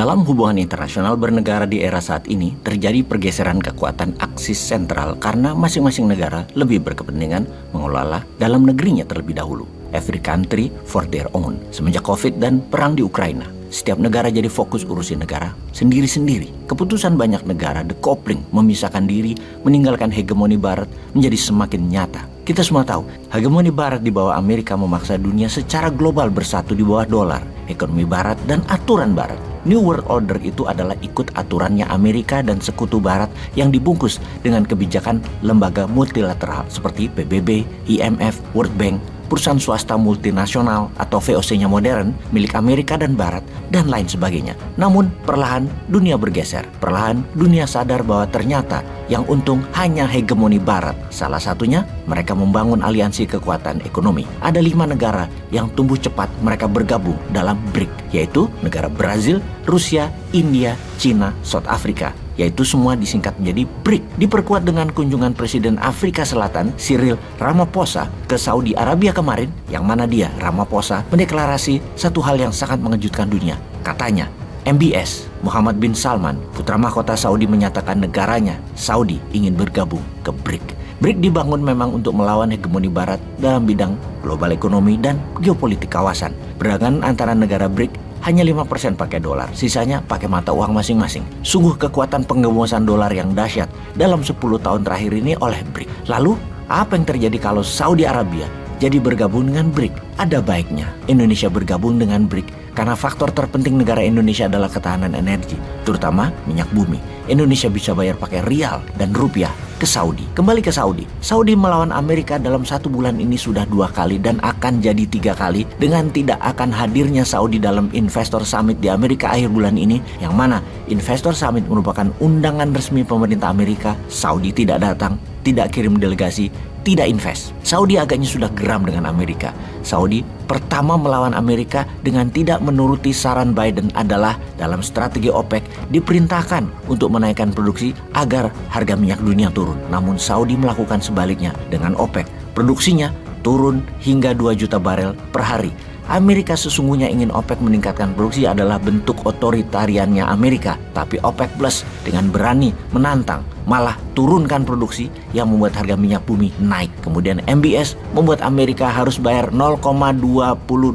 Dalam hubungan internasional bernegara di era saat ini, terjadi pergeseran kekuatan aksis sentral karena masing-masing negara lebih berkepentingan mengelola dalam negerinya terlebih dahulu. Every country for their own. Semenjak COVID dan perang di Ukraina, setiap negara jadi fokus urusin negara sendiri-sendiri. Keputusan banyak negara, decoupling, memisahkan diri, meninggalkan hegemoni Barat menjadi semakin nyata. Kita semua tahu, hegemoni Barat di bawah Amerika memaksa dunia secara global bersatu di bawah dolar, ekonomi Barat, dan aturan Barat. New World Order itu adalah ikut aturannya Amerika dan sekutu Barat yang dibungkus dengan kebijakan lembaga multilateral seperti PBB, IMF, World Bank, perusahaan swasta multinasional atau VOC-nya modern milik Amerika dan Barat, dan lain sebagainya. Namun perlahan dunia bergeser. Perlahan dunia sadar bahwa ternyata yang untung hanya hegemoni Barat. Salah satunya mereka membangun aliansi kekuatan ekonomi. Ada 5 negara yang tumbuh cepat mereka bergabung dalam BRIC, yaitu negara Brazil, Rusia, India, China, South Africa, yaitu semua disingkat menjadi BRIC. Diperkuat dengan kunjungan Presiden Afrika Selatan Cyril Ramaphosa ke Saudi Arabia kemarin, yang mana dia, Ramaphosa, mendeklarasi satu hal yang sangat mengejutkan dunia. Katanya, MBS, Muhammad bin Salman, putra mahkota Saudi, menyatakan negaranya, Saudi, ingin bergabung ke BRIC. BRIC dibangun memang untuk melawan hegemoni Barat dalam bidang global ekonomi dan geopolitik kawasan. Perdagangan antara negara BRIC hanya 5% pakai dolar, sisanya pakai mata uang masing-masing. Sungguh kekuatan penggembosan dolar yang dahsyat dalam 10 tahun terakhir ini oleh BRIC. Lalu, apa yang terjadi kalau Saudi Arabia jadi bergabung dengan BRIC? Ada baiknya Indonesia bergabung dengan BRIC karena faktor terpenting negara Indonesia adalah ketahanan energi, terutama minyak bumi. Indonesia bisa bayar pakai rial dan rupiah ke Saudi. Kembali ke Saudi. Saudi melawan Amerika dalam 1 bulan ini sudah 2 kali dan akan jadi 3 kali dengan tidak akan hadirnya Saudi dalam Investor Summit di Amerika akhir bulan ini, yang mana Investor Summit merupakan undangan resmi pemerintah Amerika. Saudi tidak datang, tidak kirim delegasi, tidak invest. Saudi agaknya sudah geram dengan Amerika. Saudi pertama melawan Amerika dengan tidak menuruti saran Biden adalah dalam strategi OPEC diperintahkan untuk menaikkan produksi agar harga minyak dunia turun. Namun Saudi melakukan sebaliknya dengan OPEC. Produksinya turun hingga 2 juta barel per hari. Amerika sesungguhnya ingin OPEC meningkatkan produksi adalah bentuk otoritariannya Amerika. Tapi OPEC Plus dengan berani menantang, malah turunkan produksi yang membuat harga minyak bumi naik. Kemudian MBS membuat Amerika harus bayar 0,20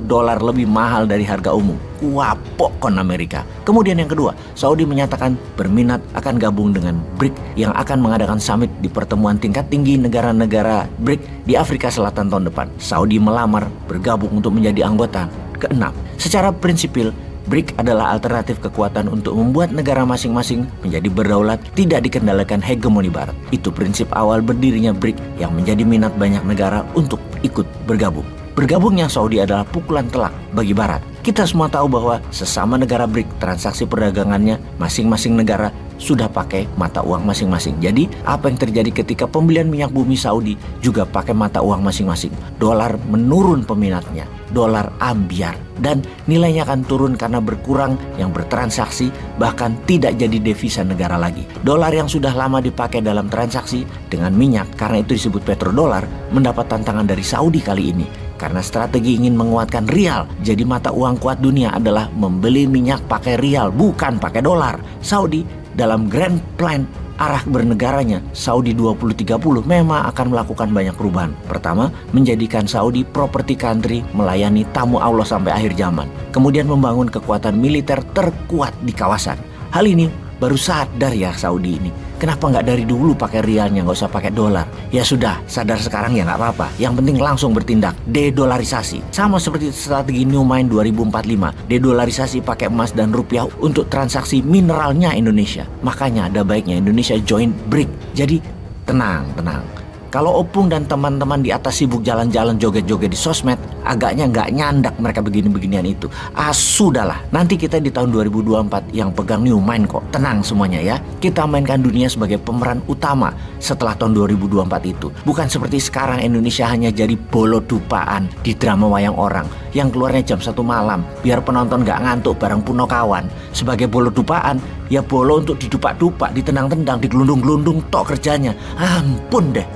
dolar lebih mahal dari harga umum. Wapok kon Amerika. Kemudian yang kedua, Saudi menyatakan berminat akan gabung dengan BRIC yang akan mengadakan summit di pertemuan tingkat tinggi negara-negara BRIC di Afrika Selatan tahun depan. Saudi melamar bergabung untuk menjadi anggota ke-6. Secara prinsipil, BRIC adalah alternatif kekuatan untuk membuat negara masing-masing menjadi berdaulat, tidak dikendalikan hegemoni Barat. Itu prinsip awal berdirinya BRIC yang menjadi minat banyak negara untuk ikut bergabung. Bergabungnya Saudi adalah pukulan telak bagi Barat. Kita semua tahu bahwa sesama negara BRIC transaksi perdagangannya masing-masing negara sudah pakai mata uang masing-masing. Jadi apa yang terjadi ketika pembelian minyak bumi Saudi juga pakai mata uang masing-masing? Dolar menurun peminatnya, dolar ambiar, dan nilainya akan turun karena berkurang yang bertransaksi, bahkan tidak jadi devisa negara lagi. Dolar yang sudah lama dipakai dalam transaksi dengan minyak, karena itu disebut petrodolar, mendapat tantangan dari Saudi kali ini. Karena strategi ingin menguatkan rial, jadi mata uang kuat dunia adalah membeli minyak pakai rial, bukan pakai dolar. Saudi dalam grand plan arah bernegaranya Saudi 2030 memang akan melakukan banyak perubahan. Pertama, menjadikan Saudi property country melayani tamu Allah sampai akhir zaman. Kemudian membangun kekuatan militer terkuat di kawasan. Hal ini baru sadar ya Saudi ini. Kenapa nggak dari dulu pakai rialnya, nggak usah pakai dolar? Ya sudah, sadar sekarang ya nggak apa-apa. Yang penting langsung bertindak, dedolarisasi. Sama seperti strategi New Mind 2045, dedolarisasi pakai emas dan rupiah untuk transaksi mineralnya Indonesia. Makanya ada baiknya Indonesia join BRIC. Jadi tenang. Kalau Opung dan teman-teman di atas sibuk jalan-jalan joget-joget di sosmed, agaknya nggak nyandak mereka begini-beginian itu. Sudahlah, nanti kita di tahun 2024 yang pegang New Mind kok. Tenang semuanya ya. Kita mainkan dunia sebagai pemeran utama setelah tahun 2024 itu. Bukan seperti sekarang Indonesia hanya jadi bolo dupaan di drama wayang orang yang keluarnya jam 1 malam biar penonton nggak ngantuk bareng Punokawan. Sebagai bolo dupaan, ya bolo untuk didupak-dupak, ditendang-tendang, digelundung-gelundung tok kerjanya. Ampun deh.